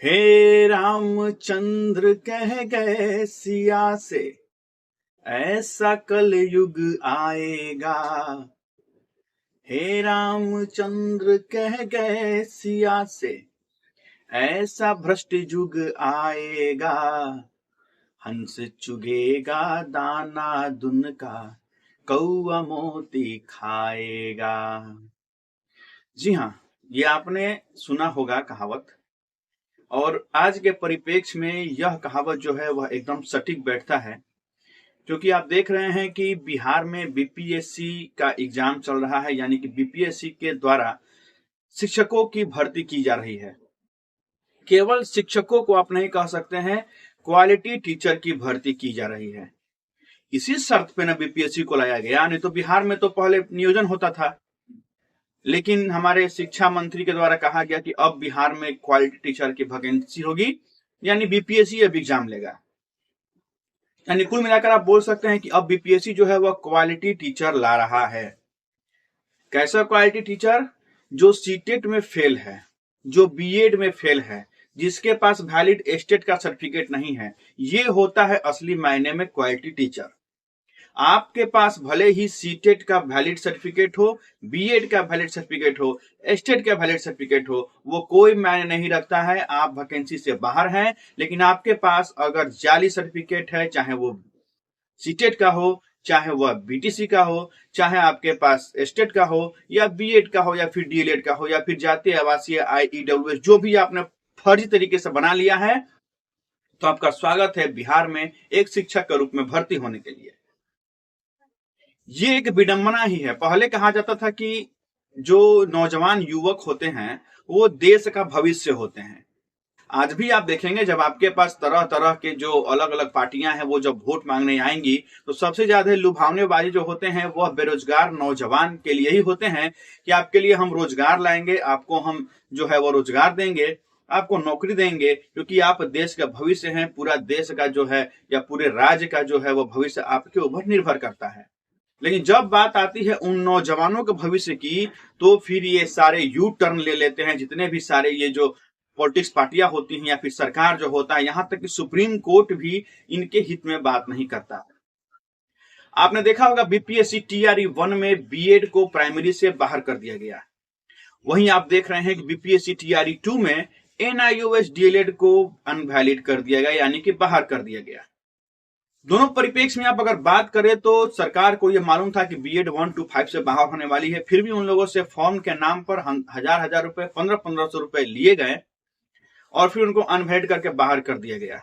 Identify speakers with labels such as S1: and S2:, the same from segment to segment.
S1: हे रामचंद्र कह गए सिया से, ऐसा कल युग आएगा। हे रामचंद्र कह गए सिया से, ऐसा भ्रष्ट युग आएगा। हंस चुगेगा दाना दुन का, कौआ मोती खाएगा। जी हाँ, ये आपने सुना होगा कहावत। और आज के परिप्रेक्ष्य में यह कहावत जो है वह एकदम सटीक बैठता है, क्योंकि आप देख रहे हैं कि बिहार में बीपीएससी का एग्जाम चल रहा है, यानी कि बीपीएससी के द्वारा शिक्षकों की भर्ती की जा रही है। केवल शिक्षकों को आप नहीं कह सकते हैं, क्वालिटी टीचर की भर्ती की जा रही है। इसी शर्त पे ना बीपीएससी को लाया गया, नहीं तो बिहार में तो पहले नियोजन होता था, लेकिन हमारे शिक्षा मंत्री के द्वारा कहा गया कि अब बिहार में क्वालिटी टीचर की वैकेंसी होगी, यानी बीपीएससी अब एग्जाम लेगा। यानी कुल मिलाकर आप बोल सकते हैं कि अब बीपीएससी जो है वह क्वालिटी टीचर ला रहा है। कैसा क्वालिटी टीचर? जो सीटेट में फेल है, जो बीएड में फेल है, जिसके पास वैलिड एस्टेट का सर्टिफिकेट नहीं है, ये होता है असली मायने में क्वालिटी टीचर। आपके पास भले ही सीटेट का वैलिड सर्टिफिकेट हो, बीएड का वैलिड सर्टिफिकेट हो, एस्टेट का वैलिड सर्टिफिकेट हो, वो कोई मायने नहीं रखता है। आप वैकेंसी से बाहर हैं, लेकिन आपके पास अगर जाली सर्टिफिकेट है, चाहे वो सीटेट का हो, चाहे वह बीटीसी का हो, चाहे आपके पास एस्टेट का हो, या बीएड का हो, या फिर डीएलएड का हो, या फिर जातीय आवासीय आईईडब्ल्यूएस, जो भी आपने फर्जी तरीके से बना लिया है, तो आपका स्वागत है बिहार में एक शिक्षक के रूप में भर्ती होने के लिए। ये एक विडंबना ही है। पहले कहा जाता था कि जो नौजवान युवक होते हैं वो देश का भविष्य होते हैं। आज भी आप देखेंगे, जब आपके पास तरह तरह के जो अलग अलग पार्टियां हैं वो जब वोट मांगने आएंगी, तो सबसे ज्यादा लुभावनेबाजी जो होते हैं वह बेरोजगार नौजवान के लिए ही होते हैं कि आपके लिए हम रोजगार लाएंगे, आपको हम जो है वो रोजगार देंगे, आपको नौकरी देंगे, क्योंकि आप देश का भविष्य हैं। पूरा देश का जो है या पूरे राज्य का जो है वो भविष्य आपके ऊपर निर्भर करता है। लेकिन जब बात आती है उन नौजवानों के भविष्य की, तो फिर ये सारे यू टर्न ले लेते हैं। जितने भी सारे ये जो पॉलिटिक्स पार्टियां होती हैं या फिर सरकार जो होता है, यहां तक कि सुप्रीम कोर्ट भी इनके हित में बात नहीं करता। आपने देखा होगा बीपीएससी टीआरई 1 में बीएड को प्राइमरी से बाहर कर दिया गया। वहीं आप देख रहे हैं कि बीपीएससी टीआरई 2 में एनआईओएस डीएलएड को अनवैलिड कर दिया गया, यानी कि बाहर कर दिया गया। दोनों परिप्रेक्ष्य में आप अगर बात करें तो सरकार को यह मालूम था कि बीएड 1 to 5 से बाहर होने वाली है, फिर भी उन लोगों से फॉर्म के नाम पर हजार रुपए, 1500 रुपए लिए गए और फिर उनको अनवैलिड करके बाहर कर दिया गया।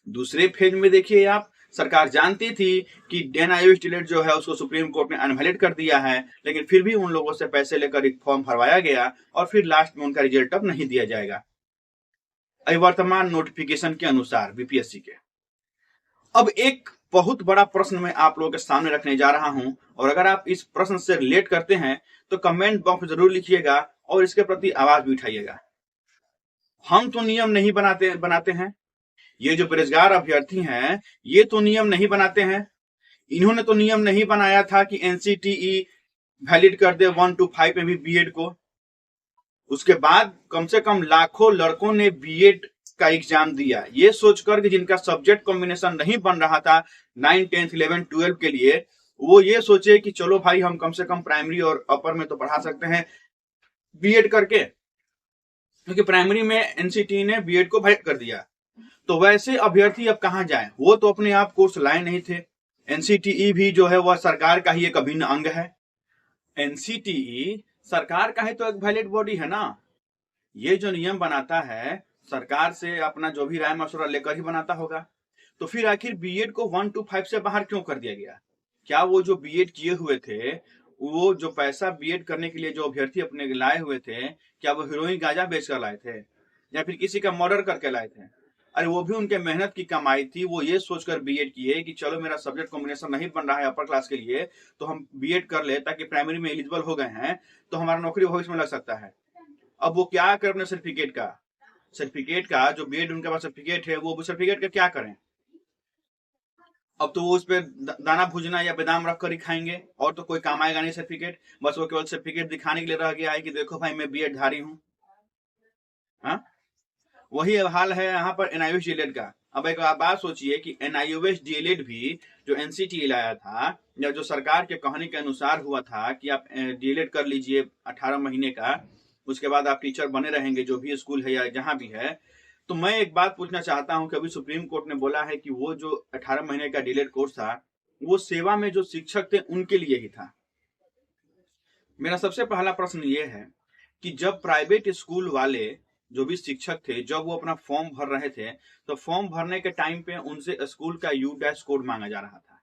S1: दूसरे फेज में देखिए आप, सरकार जानती थी कि एनआईओएस डीएलएड जो है उसको सुप्रीम कोर्ट ने अनवैलिड कर दिया है, लेकिन फिर भी उन लोगों से पैसे लेकर एक फॉर्म भरवाया गया और फिर लास्ट में उनका रिजल्ट अब नहीं दिया जाएगा वर्तमान नोटिफिकेशन के अनुसार बीपीएससी के। अब एक बहुत बड़ा प्रश्न मैं आप लोगों के सामने रखने जा रहा हूं, और अगर आप इस प्रश्न से रिलेट करते हैं तो कमेंट बॉक्स में जरूर लिखिएगा और इसके प्रति आवाज भी उठाइएगा। हम तो नियम नहीं बनाते हैं, ये जो बेरोजगार अभ्यर्थी हैं ये तो नियम नहीं बनाते हैं। इन्होंने तो नियम नहीं बनाया था कि एनसीटीई वैलिड कर दे 1 to 5 में भी बीएड को। उसके बाद कम से कम लाखों लड़कों ने बीएड का एग्जाम दिया, ये सोचकर कि जिनका सब्जेक्ट कॉम्बिनेशन नहीं बन रहा था 9, 10, 11, 12 के लिए, वो ये सोचे कि चलो भाई हम कम से कम प्राइमरी और अपर में तो पढ़ा सकते हैं बीएड करके, क्योंकि प्राइमरी में एनसीटी ने बीएड को वैलिड कर दिया। तो वैसे अभ्यर्थी अब कहां जाएं? वो तो अपने आप कोर्स लाए नहीं थे। एनसीटीई भी जो है वह सरकार का ही एक अभिन्न अंग है। एनसीटीई सरकार का ही तो एक वैलिड बॉडी है ना। ये जो नियम बनाता है सरकार से अपना जो भी राय मशवरा लेकर ही बनाता होगा। तो फिर आखिर बीएड को 1 to 5 से बाहर क्यों कर दिया गया? क्या वो जो बीएड किए हुए थे, वो जो पैसा बीएड करने के लिए जो अभ्यर्थी अपने लाए हुए थे, क्या वो हीरोइन गांजा बेचकर लाए थे या फिर किसी का मर्डर करके लाए थे? अरे वो भी उनके मेहनत की कमाई थी। वो ये सोचकर बीएड किए कि चलो मेरा सब्जेक्ट कॉम्बिनेशन नहीं बन रहा है अपर क्लास के लिए, तो हम बीएड कर ले, ताकि प्राइमरी में एलिजिबल हो गए हैं तो हमारा नौकरी भविष्य में लग सकता है। अब वो क्या करें अपने सर्टिफिकेट का जो बीएड उनके पास सर्टिफिकेट है, वो सर्टिफिकेट का क्या करें? अब तो वो उस पर दाना भुजना या बादाम रख कर ही खाएंगे, और तो कोई काम आएगा नहीं सर्टिफिकेट। बस वो केवल सर्टिफिकेट दिखाने के लिए रह गया है कि देखो भाई मैं बीएड धारी हूं। हाँ, वही हाल है यहाँ पर एनआईओएस डीएलएड का। अब एक आप बात सोचिए कि एनआईओएस डीएलएड भी जो एनसीटी लाया था, या जो सरकार के कहने के अनुसार हुआ था कि आप डीएलएड कर लीजिए 18 महीने का, उसके बाद आप टीचर बने रहेंगे जो भी स्कूल है या जहां भी है। तो मैं एक बात पूछना चाहता हूं कि अभी सुप्रीम कोर्ट ने बोला है कि वो जो 18 महीने का डीएलएड कोर्स था वो सेवा में जो शिक्षक थे उनके लिए ही था। मेरा सबसे पहला प्रश्न ये है कि जब प्राइवेट स्कूल वाले जो भी शिक्षक थे, जब वो अपना फॉर्म भर रहे थे, तो फॉर्म भरने के टाइम पे उनसे स्कूल का U- कोड मांगा जा रहा था।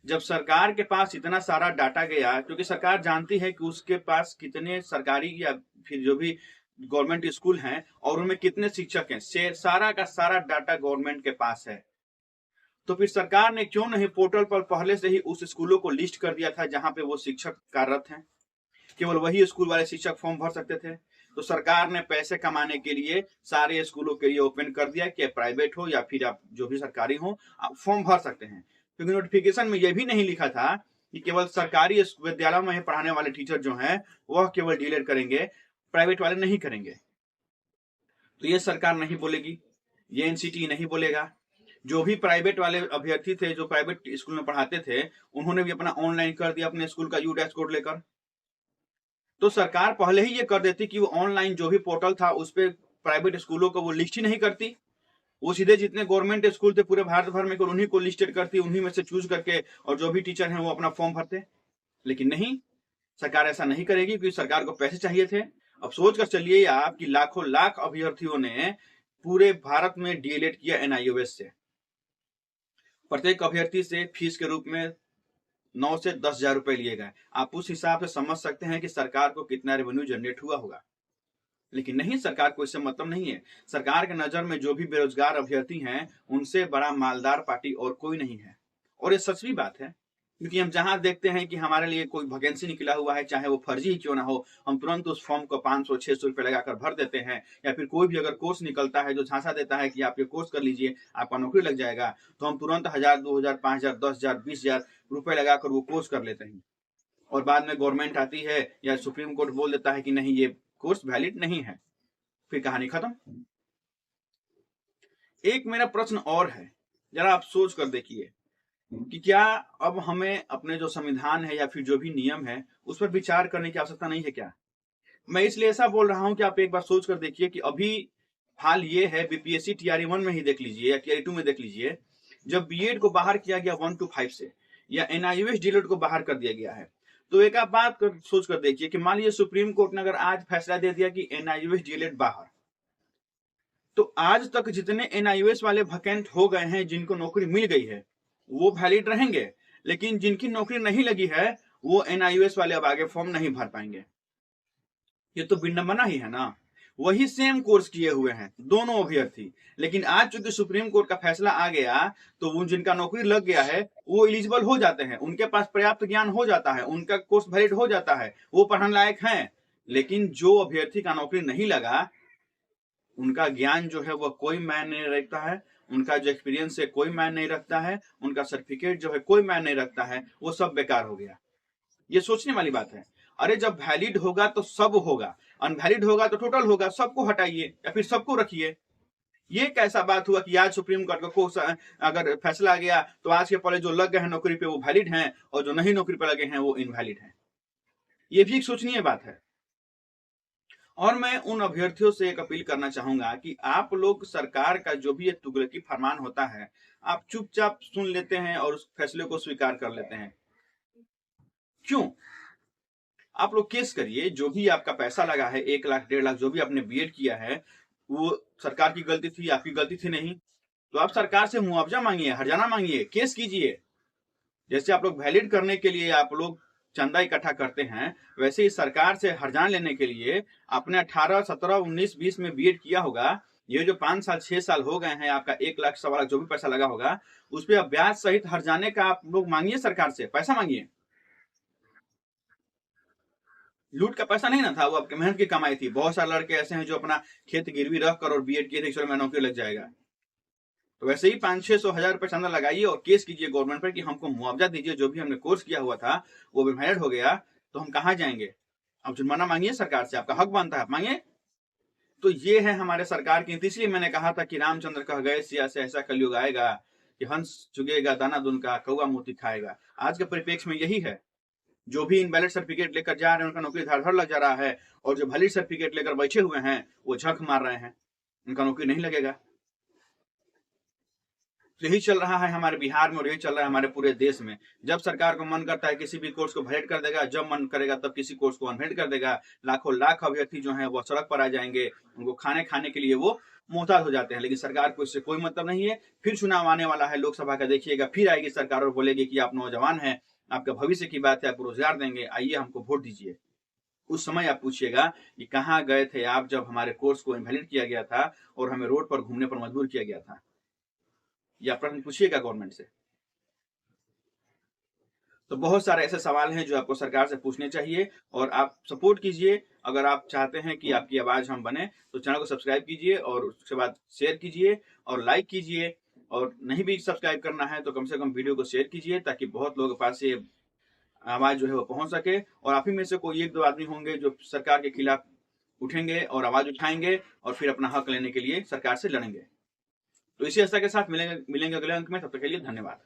S1: जब सरकार के पास इतना सारा डाटा गया, क्योंकि सरकार जानती है कि उसके पास कितने सरकारी या फिर जो भी गवर्नमेंट स्कूल हैं और उनमें कितने शिक्षक हैं, सारा का सारा डाटा गवर्नमेंट के पास है। तो फिर सरकार ने क्यों नहीं पोर्टल पर पहले से ही उस स्कूलों को लिस्ट कर दिया था जहां पे वो शिक्षक कार्यरत हैं। केवल वही स्कूल वाले शिक्षक फॉर्म भर सकते थे। तो सरकार ने पैसे कमाने के लिए सारे स्कूलों के लिए ओपन कर दिया कि प्राइवेट हो या फिर आप जो भी सरकारी हो, आप फॉर्म भर सकते हैं। क्योंकि नोटिफिकेशन में यह भी नहीं लिखा था कि केवल सरकारी विद्यालयों में पढ़ाने वाले टीचर जो हैं वह केवल डीएलएड करेंगे, प्राइवेट वाले नहीं करेंगे। तो ये सरकार नहीं बोलेगी, ये एनसीटी नहीं बोलेगा। जो भी प्राइवेट वाले अभ्यर्थी थे जो प्राइवेट स्कूल में पढ़ाते थे, उन्होंने भी अपना ऑनलाइन कर दिया अपने स्कूल का U- कोड लेकर। तो सरकार पहले ही ये कर देती कि वो ऑनलाइन जो भी पोर्टल था उस पर प्राइवेट स्कूलों को वो लिस्ट ही नहीं करती। वो सीधे जितने गवर्नमेंट स्कूल थे पूरे भारत भर में उन्हीं को लिस्टेड करती, उन्हीं में से चूज करके और जो भी टीचर हैं वो अपना फॉर्म भरते। लेकिन नहीं, सरकार ऐसा नहीं करेगी क्योंकि सरकार को पैसे चाहिए थे। अब सोच कर चलिए आप कि लाखों लाख अभ्यर्थियों ने पूरे भारत में डीएलएड किया एनआईओएस से। प्रत्येक अभ्यर्थी से फीस के रूप में 9 से 10,000 रुपए लिए गए। आप उस हिसाब से समझ सकते हैं कि सरकार को कितना रेवेन्यू जनरेट हुआ होगा। लेकिन नहीं, सरकार को इससे मतलब नहीं है। सरकार के नजर में जो भी बेरोजगार अभ्यर्थी हैं उनसे बड़ा मालदार पार्टी और कोई नहीं है। और ये सच भी बात है, क्योंकि हम जहां देखते हैं कि हमारे लिए कोई वैकेंसी निकला हुआ है, चाहे वो फर्जी ही क्यों ना हो, हम तुरंत उस फॉर्म को 500-600 रुपए लगाकर भर देते हैं। या फिर कोई भी अगर कोर्स निकलता है जो झांसा देता है कि आप ये कोर्स कर लीजिए आपका नौकरी लग जाएगा, तो हम तुरंत 1,000, 2,000, 5,000, 10,000, 20,000 रुपए लगाकर वो कोर्स कर लेते हैं। और बाद में गवर्नमेंट आती है या सुप्रीम कोर्ट बोल देता है कि नहीं, ये कोर्स वैलिड नहीं है, फिर कहानी खत्म। एक मेरा प्रश्न और है, जरा आप सोच कर देखिए कि क्या अब हमें अपने जो संविधान है या फिर जो भी नियम है उस पर विचार करने की आवश्यकता नहीं है क्या? मैं इसलिए ऐसा बोल रहा हूं कि आप एक बार सोच कर देखिए कि अभी हाल ये है, बीपीएससी टीआरई 1 में ही देख लीजिए या टीआरई 2 में देख लीजिए, जब बीएड को बाहर किया गया 1 to 5 से, या एनआईओएस डीएलएड को बाहर कर दिया गया है, तो एक आप बात सोच कर देखिए कि मान लीजिए सुप्रीम कोर्ट ने अगर आज फैसला दे दिया कि एनआईओएस डीएलएड बाहर, तो आज तक जितने एनआईओएस वाले वैकेंट हो गए हैं जिनको नौकरी मिल गई है वो वैलिड रहेंगे, लेकिन जिनकी नौकरी नहीं लगी है वो एनआईओएस वाले अब आगे फॉर्म नहीं भर पाएंगे। ये तो विडंबना ही है ना। वही सेम कोर्स किए हुए हैं दोनों अभ्यर्थी, लेकिन आज चूंकि सुप्रीम कोर्ट का फैसला आ गया तो वो जिनका नौकरी लग गया है वो एलिजिबल हो जाते हैं, उनके पास पर्याप्त ज्ञान हो जाता है, उनका कोर्स वैलिड हो जाता है, वो पढ़ने लायक हैं। लेकिन जो अभ्यर्थी का नौकरी नहीं लगा, उनका ज्ञान जो है वह कोई मायने नहीं रखता है, उनका जो एक्सपीरियंस है कोई मायने नहीं रखता है, उनका सर्टिफिकेट जो है कोई मायने नहीं रखता है, वो सब बेकार हो गया। ये सोचने वाली बात है। अरे जब वैलिड होगा तो सब होगा, अनवैलिड होगा तो टोटल होगा, सबको हटाइए या फिर सबको रखिए। ये कैसा बात हुआ कि आज सुप्रीम कोर्ट को अगर फैसला आ गया तो आज के पहले जो लग गए हैं नौकरी पे वो वैलिड हैं और जो नहीं नौकरी पे लगे हैं वो इनवैलिड हैं। ये भी एक सोचनीय बात है। और मैं उन अभ्यर्थियों से एक अपील करना चाहूंगा कि आप लोग सरकार का जो भी ये तुगलकी फरमान होता है आप चुपचाप सुन लेते हैं और उस फैसले को स्वीकार कर लेते हैं। क्यों? आप लोग केस करिए, जो भी आपका पैसा लगा है 1 लाख 1.5 लाख जो भी आपने बीएड किया है वो सरकार की गलती थी, आपकी गलती थी नहीं, तो आप सरकार से मुआवजा मांगिए, हर्जाना मांगिए, केस कीजिए। जैसे आप लोग वैलिड करने के लिए आप लोग चंदा इकट्ठा करते हैं, वैसे ही सरकार से हर्जाना लेने के लिए आपने 18, 17, 19, 20 में बीएड किया होगा, ये जो 5 साल 6 साल हो गए हैं आपका 1 लाख 1.25 लाख जो भी पैसा लगा होगा उस पर ब्याज सहित हर्जाने का आप लोग मांगिए, सरकार से पैसा मांगिए। लूट का पैसा नहीं ना था, वो आपके मेहनत की कमाई थी। बहुत सारे लड़के ऐसे हैं जो अपना खेत गिरवी रख कर और बीएड किए थे, में नौकरी लग जाएगा। तो वैसे ही 500-600 रुपए चंदा लगाइए और केस कीजिए गवर्नमेंट पर कि हमको मुआवजा दीजिए, जो भी हमने कोर्स किया हुआ था वो वैलिड हो गया, तो हम कहाँ जाएंगे? अब जुर्माना मांगिए सरकार से, आपका हक बनता है, मांगिए। तो ये है हमारे सरकार की नीति। इसलिए मैंने कहा था कि रामचंद्र कह गए सिया से ऐसा कलयुग आएगा कि हंस चुगेगा दाना दुनका, कौवा मोती खाएगा। आज के परिप्रेक्ष्य में यही है। जो भी इनवैलिड सर्टिफिकेट लेकर जा रहे हैं उनका नौकरी धड़-धड़ लग जा रहा है, और जो वैलिड सर्टिफिकेट लेकर बैठे हुए हैं वो झक मार रहे हैं, उनका नौकरी नहीं लगेगा। तो यही चल रहा है हमारे बिहार में और यही चल रहा है हमारे पूरे देश में। जब सरकार को मन करता है किसी भी कोर्स को वैलिड कर देगा, जब मन करेगा तब किसी कोर्स को अनवैलिड कर देगा। लाखों लाख अभ्यर्थी जो हैं वो सड़क पर आ जाएंगे, उनको खाने के लिए वो मोहताज हो जाते हैं, लेकिन सरकार को इससे कोई मतलब नहीं है। फिर चुनाव आने वाला है लोकसभा का, देखिएगा, फिर आएगी सरकार और बोलेगी कि आप नौजवान हैं, आपका भविष्य की बात है, आपको रोजगार देंगे, आइए हमको वोट दीजिए। उस समय आप पूछिएगा कि कहाँ गए थे आप जब हमारे कोर्स को इनवैलिड किया गया था और हमें रोड पर घूमने पर मजबूर किया गया था। या प्रश्न पूछिएगा गवर्नमेंट से। तो बहुत सारे ऐसे सवाल हैं जो आपको सरकार से पूछने चाहिए, और आप सपोर्ट कीजिए। अगर आप चाहते हैं कि आपकी आवाज हम बने तो चैनल को सब्सक्राइब कीजिए, और उसके बाद शेयर कीजिए और लाइक कीजिए, और नहीं भी सब्सक्राइब करना है तो कम से कम वीडियो को शेयर कीजिए, ताकि बहुत लोगों के पास ये आवाज जो है वो पहुंच सके। और आप ही में से कोई एक दो आदमी होंगे जो सरकार के खिलाफ उठेंगे और आवाज उठाएंगे और फिर अपना हक लेने के लिए सरकार से लड़ेंगे। तो इसी आशा के साथ मिलेंगे अगले अंक में। तब तक के लिए धन्यवाद।